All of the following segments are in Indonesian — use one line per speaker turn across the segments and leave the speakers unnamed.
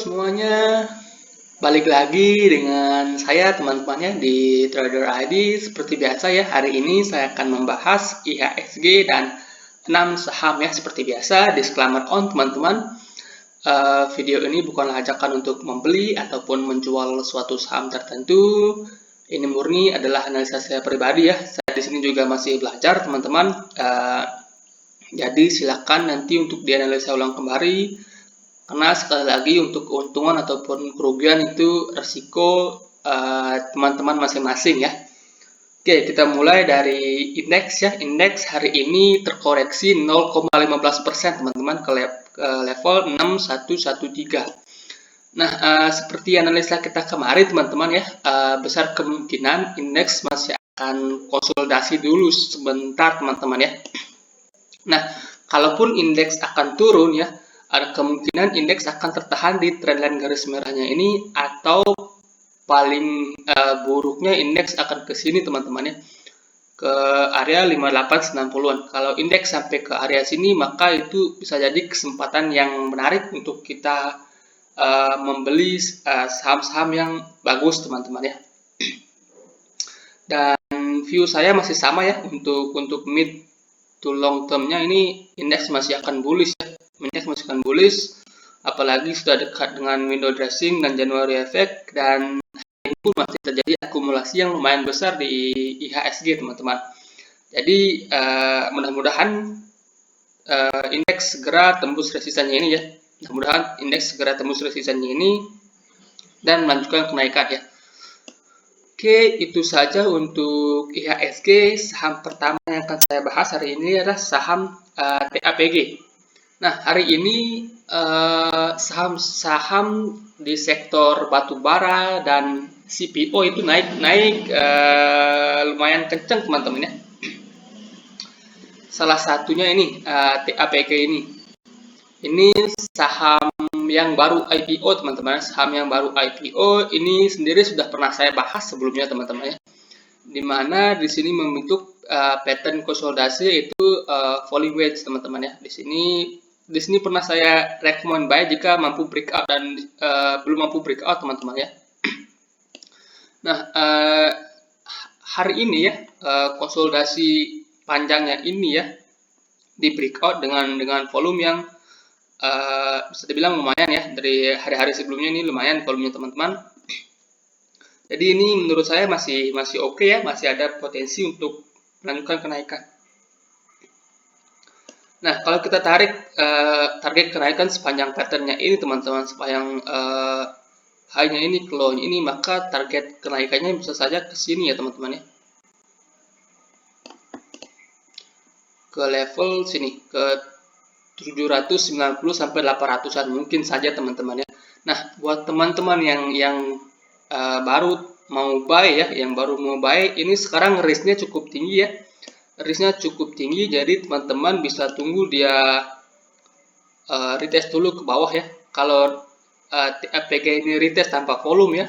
Semuanya, balik lagi dengan saya teman-temannya di Trader ID. Seperti biasa ya, hari ini saya akan membahas IHSG dan 6 saham ya. Seperti biasa, disclaimer on teman-teman. Video ini bukanlah ajakan untuk membeli ataupun menjual suatu saham tertentu. Ini murni adalah analisa saya pribadi ya. Saya di sini juga masih belajar teman-teman. Jadi silakan nanti untuk dianalisa ulang kembali. Karena sekali lagi untuk keuntungan ataupun kerugian itu resiko teman-teman masing-masing ya. Oke, kita mulai dari indeks ya. Indeks hari ini terkoreksi 0,15% teman-teman ke level 6113. Nah, seperti analisa kita kemarin teman-teman ya, besar kemungkinan indeks masih akan konsolidasi dulu sebentar teman-teman ya. Nah, kalaupun indeks akan turun ya, ada kemungkinan indeks akan tertahan di trendline garis merahnya ini, atau paling buruknya indeks akan ke sini teman-teman ya, ke area 5890-an. Kalau indeks sampai ke area sini, maka itu bisa jadi kesempatan yang menarik untuk kita membeli saham-saham yang bagus teman-teman ya. Dan view saya masih sama ya, untuk mid to long termnya ini indeks masih akan bullish ya. Indeks masih akan bullish, apalagi sudah dekat dengan window dressing dan January effect, dan ini pun masih terjadi akumulasi yang lumayan besar di IHSG teman-teman. Jadi mudah-mudahan indeks segera tembus resistannya ini ya. Mudah-mudahan indeks segera tembus resistannya ini dan melanjutkan kenaikan ya. Oke, itu saja untuk IHSG. Saham pertama yang akan saya bahas hari ini adalah saham TAPG. Nah, hari ini saham-saham di sektor batubara dan CPO itu naik lumayan kencang teman-teman ya. Salah satunya ini TAPG ini. Ini saham yang baru IPO teman-teman. Saham yang baru IPO ini sendiri sudah pernah saya bahas sebelumnya teman-teman ya. Dimana di sini membentuk pattern konsolidasi yaitu falling wedge teman-teman ya. Di sini pernah saya rekomend buy jika mampu breakout dan belum mampu breakout teman-teman ya. Nah, hari ini ya konsolidasi panjangnya ini ya di breakout dengan volume yang bisa dibilang lumayan ya, dari hari-hari sebelumnya ini lumayan volumenya teman-teman. Jadi ini menurut saya masih oke ya, masih ada potensi untuk melanjutkan kenaikan. Nah, kalau kita tarik target kenaikan sepanjang patternnya ini teman-teman, sepanjang high-nya ini ke low-nya ini, maka target kenaikannya bisa saja ke sini ya teman-teman ya. Ke level sini, ke 790 sampai 800-an mungkin saja teman-teman ya. Nah, buat teman-teman yang baru mau buy ya, ini sekarang risknya cukup tinggi ya. Risknya cukup tinggi, jadi teman-teman bisa tunggu dia retest dulu ke bawah ya. Kalau TAPG ini retest tanpa volume ya,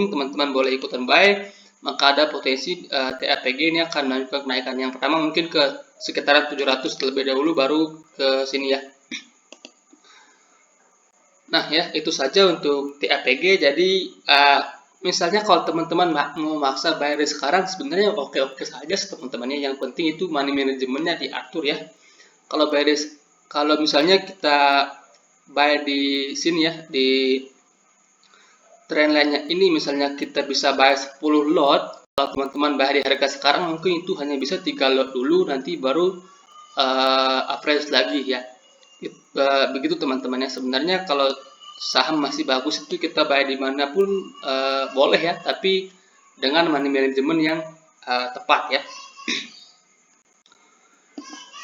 teman-teman boleh ikutan buy, maka ada potensi TAPG ini akan melanjutkan kenaikan. Yang pertama mungkin ke sekitaran 700 terlebih dahulu, baru ke sini ya. Nah ya, itu saja untuk TAPG. Jadi misalnya kalau teman-teman mau maksa buy sekarang, sebenarnya oke-oke saja teman-temannya. Yang penting itu money manajemennya diatur ya. Kalau misalnya kita buy di sini ya, di trendline-nya ini misalnya kita bisa buy 10 lot. Kalau teman-teman buy di harga sekarang, mungkin itu hanya bisa 3 lot dulu, nanti baru appraise lagi ya. Begitu teman-temannya. Sebenarnya kalau saham masih bagus itu kita buy dimanapun boleh ya, tapi dengan money management yang tepat ya.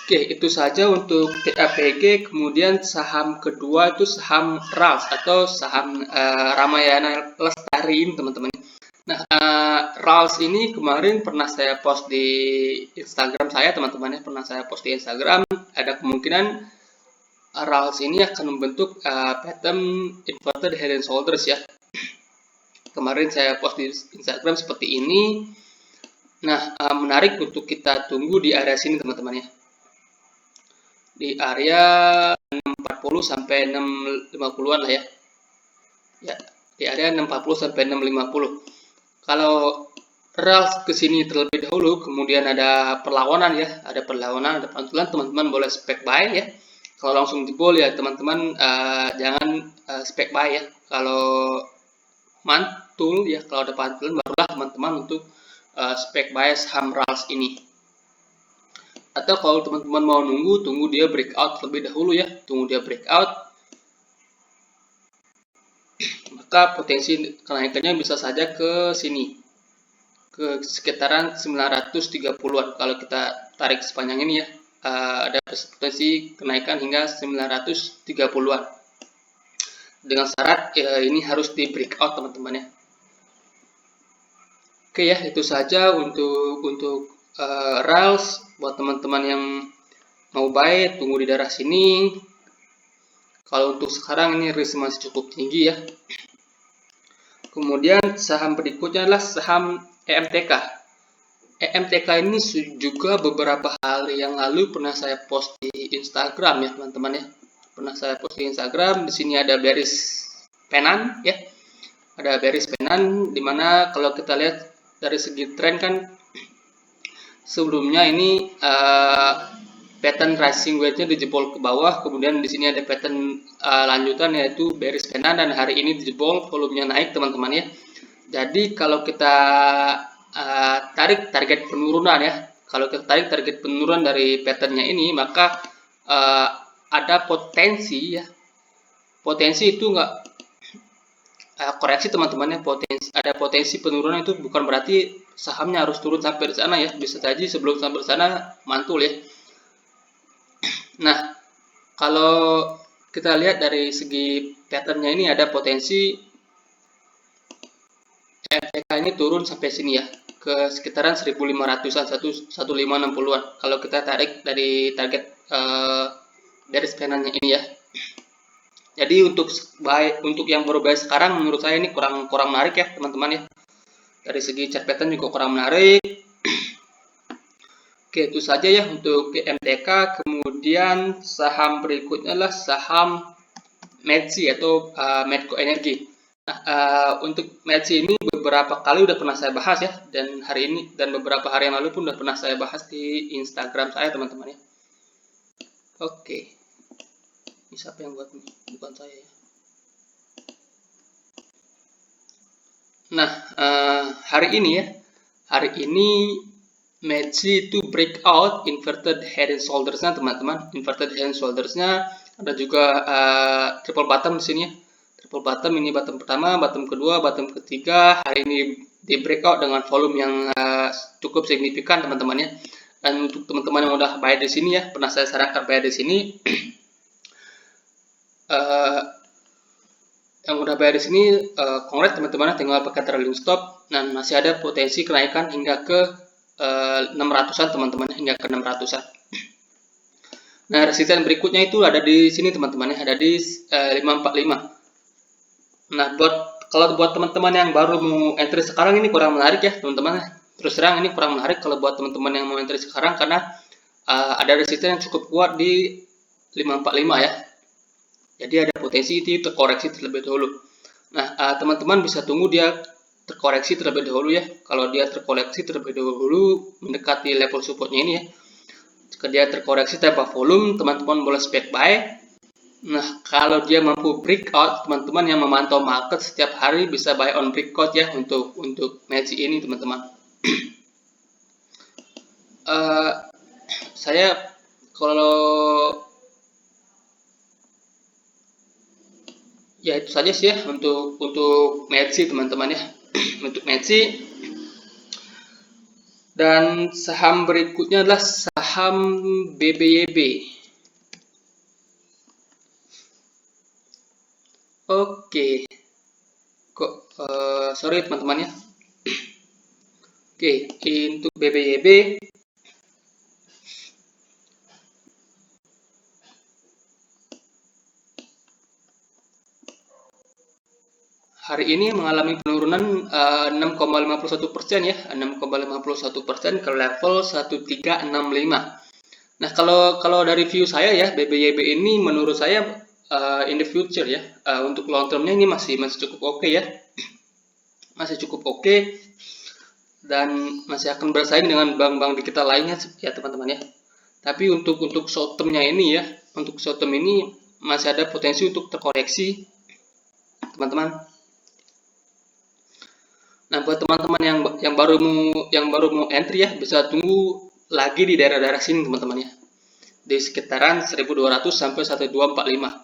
Oke, itu saja untuk TAPG. Kemudian saham kedua itu saham RALS atau saham Ramayana Lestari ini teman-teman. Nah, RALS ini kemarin pernah saya post di Instagram saya teman-teman ya, pernah saya post di Instagram. Ada kemungkinan RALS ini akan membentuk pattern inverted head and shoulders ya. Kemarin saya post di Instagram seperti ini. Nah, menarik untuk kita tunggu di area sini teman-teman ya. Di area 640 sampai 650-an lah ya. ya di area 640 sampai 650. Kalau RALS ke sini terlebih dahulu, kemudian ada perlawanan ya, ada pantulan, teman-teman boleh spek buy ya. Kalau langsung jebol ya teman-teman jangan spek buy ya. Kalau mantul ya, kalau ada pantulan barulah teman-teman untuk spek buy saham RALS ini. Atau kalau teman-teman mau tunggu dia breakout terlebih dahulu ya, tunggu dia breakout, maka potensi kenaikannya bisa saja ke sini, ke sekitaran 930-an. Kalau kita tarik sepanjang ini ya, ada potensi kenaikan hingga 930-an. Dengan syarat ini harus di breakout teman-teman ya. Oke ya, itu saja untuk RALS. Buat teman-teman yang mau buy, tunggu di daerah sini. Kalau untuk sekarang ini risk masih cukup tinggi ya. Kemudian saham berikutnya adalah saham EMTK. EMTK ini juga beberapa hari yang lalu pernah saya post di Instagram ya teman-teman ya. Pernah saya post di Instagram. Di sini ada bearish penan ya. Ada bearish penan dimana kalau kita lihat dari segi tren kan sebelumnya ini pattern rising wedge-nya dijebol ke bawah, kemudian di sini ada pattern lanjutan yaitu bearish penan, dan hari ini dijebol, volumenya naik teman-teman ya. Jadi kalau kita tarik target penurunan ya, kalau kita tarik target penurunan dari patternnya ini, maka ada potensi ya, potensi itu nggak koreksi teman-teman ya, ada potensi penurunan itu bukan berarti sahamnya harus turun sampai di sana ya, bisa saja sebelum sampai di sana mantul ya. Nah, kalau kita lihat dari segi patternnya ini ada potensi EMTK ini turun sampai sini ya, ke sekitaran 1500-an, 1560-an. Kalau kita tarik dari target dari spanannya ini ya. Jadi untuk yang baru buy sekarang menurut saya ini kurang menarik ya teman-teman ya. Dari segi chart pattern juga kurang menarik. Oke, itu saja ya untuk EMTK. Kemudian saham berikutnya adalah saham Medsi atau Medco Energi. Nah, untuk Medsi ini beberapa kali udah pernah saya bahas ya, dan hari ini dan beberapa hari yang lalu pun udah pernah saya bahas di Instagram saya teman-teman ya. Oke. Ini siapa yang buat ini? Bukan saya ya. Nah, hari ini Medsi itu breakout inverted head and shoulders-nya teman-teman. Inverted head and shoulders-nya ada juga triple bottom di sini ya. Triple bottom, ini bottom pertama, bottom kedua, bottom ketiga. Hari ini di breakout dengan volume yang cukup signifikan teman-teman ya. Dan untuk teman-teman yang udah buy di sini ya, pernah saya sarankan buy di sini. Yang udah bayar di sini kongres teman-teman, tinggal pakai trailing stop, dan masih ada potensi kenaikan hingga ke 600-an teman-teman, hingga ke 600-an. Nah, resisten berikutnya itu ada di sini teman-teman ya, ada di 545. Nah, kalau buat teman-teman yang baru mau entry sekarang ini kurang menarik ya teman-teman. Terus terang ini kurang menarik kalau buat teman-teman yang mau entry sekarang, karena ada resisten yang cukup kuat di 545 ya. Jadi ada potensi itu terkoreksi terlebih dahulu. Nah, teman-teman bisa tunggu dia terkoreksi terlebih dahulu ya. Kalau dia terkoreksi terlebih dahulu mendekati level supportnya ini ya. Jika dia terkoreksi tanpa volume, teman-teman boleh spek buy. Nah, kalau dia mampu breakout, teman-teman yang memantau market setiap hari bisa buy on breakout ya untuk Medsi ini teman-teman. Saya kalau ya itu saja sih ya untuk Medsi teman-teman ya. Untuk Medsi. Dan saham berikutnya adalah saham BBYB. Oke. Sorry teman-teman ya. Oke, untuk BBYB hari ini mengalami penurunan 6,51% ya, 6,51% ke level 1365. Nah, kalau dari view saya ya, BBYB ini menurut saya in the future ya. Untuk long termnya ini masih cukup oke ya, masih cukup oke, dan masih akan bersaing dengan bank-bank digital lainnya ya teman-teman ya. Tapi untuk short termnya ini ya, untuk short term ini masih ada potensi untuk terkoreksi teman-teman. Nah, buat teman-teman yang baru mau entry ya, bisa tunggu lagi di daerah-daerah sini teman-teman ya, di sekitaran 1200 sampai 1245.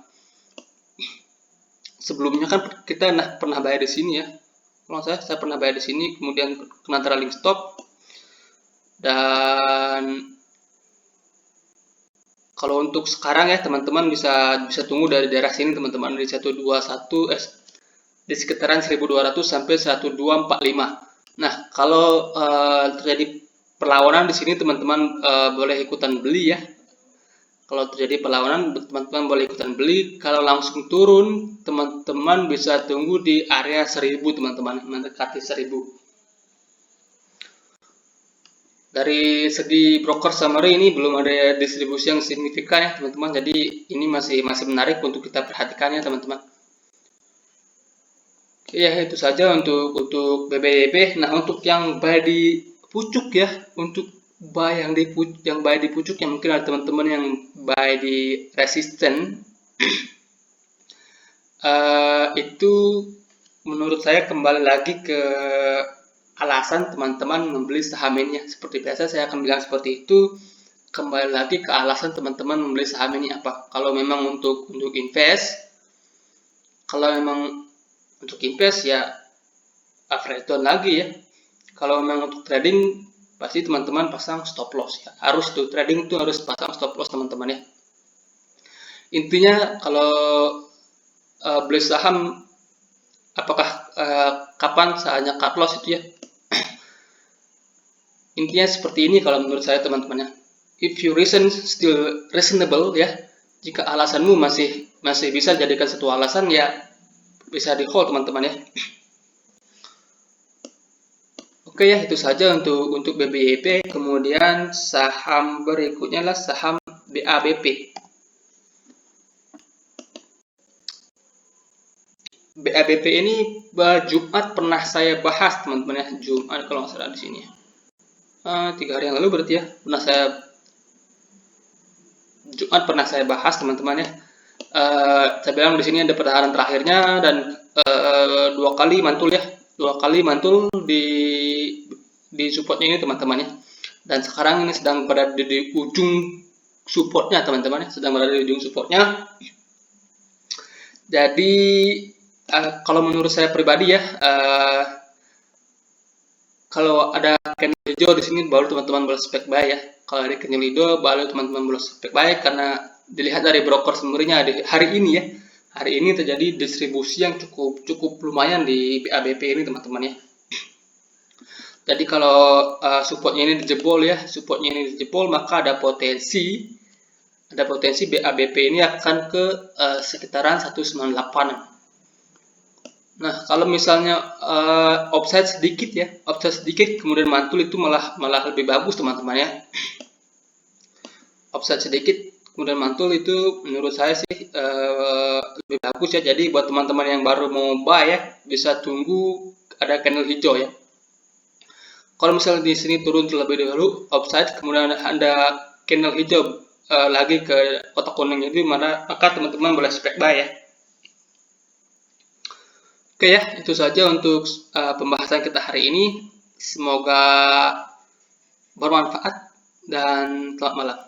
Sebelumnya kan kita pernah bayar di sini ya, kalau saya pernah bayar di sini, kemudian kena trailing stop, dan kalau untuk sekarang ya teman-teman bisa tunggu dari daerah sini teman-teman, di 121 di sekitaran 1200 sampai 1245. Nah, kalau terjadi perlawanan di sini teman-teman boleh ikutan beli ya. Kalau terjadi perlawanan teman-teman boleh ikutan beli. Kalau langsung turun teman-teman bisa tunggu di area 1000 teman-teman, mendekati 1000. Dari segi broker summary ini belum ada distribusi yang signifikan ya teman-teman. Jadi ini masih menarik untuk kita perhatikan ya teman-teman. Ya, itu saja untuk BBYP. Nah, untuk yang buy di pucuk ya, untuk buy yang buy di pucuk, yang mungkin ada teman-teman yang buy di resisten, itu menurut saya kembali lagi ke alasan teman-teman membeli saham ini ya. Seperti biasa saya akan bilang seperti itu. Kembali lagi ke alasan teman-teman membeli saham ini apa. Kalau memang untuk invest, kalau memang untuk invest ya average down lagi ya. Kalau memang untuk trading pasti teman-teman pasang stop loss ya. Harus tuh, trading itu harus pasang stop loss teman-teman ya. Intinya kalau beli saham, apakah kapan saatnya cut loss itu ya. Intinya seperti ini kalau menurut saya teman-teman ya. If your reason still reasonable ya, jika alasanmu masih bisa jadikan satu alasan ya, bisa di hold teman-teman ya. Oke ya, itu saja untuk BBYP. Kemudian saham berikutnya adalah saham BABP. BABP ini Jumat pernah saya bahas teman-teman ya, Jumat kalau nggak salah di sini. 3 hari yang lalu berarti ya, Jumat pernah saya bahas teman-teman ya. Saya bilang di sini ada pertahanan terakhirnya dan 2 kali mantul ya, 2 kali mantul di supportnya ini teman-teman ya. Dan sekarang ini sedang berada di ujung supportnya teman-teman ya, sedang berada di ujung supportnya. Jadi kalau menurut saya pribadi ya, kalau ada candle hijau di sini baru teman-teman boleh spek buy ya. Kalau ada candle hijau baru teman-teman boleh spek buy, karena dilihat dari broker summary-nya hari ini ya. Hari ini terjadi distribusi yang cukup lumayan di BABP ini teman-teman ya. Jadi kalau supportnya ini dijebol ya, maka ada potensi BABP ini akan ke sekitaran 198. Nah, kalau misalnya offset sedikit ya, kemudian mantul, itu malah lebih bagus teman-teman ya. Offset sedikit kemudian mantul itu menurut saya sih lebih bagus ya. Jadi buat teman-teman yang baru mau buy ya, bisa tunggu ada candle hijau ya. Kalau misalnya di sini turun terlebih dahulu offset, kemudian ada candle hijau lagi ke kotak kuning itu, maka teman-teman boleh spek buy ya. Oke ya, itu saja untuk pembahasan kita hari ini. Semoga bermanfaat dan selamat malam.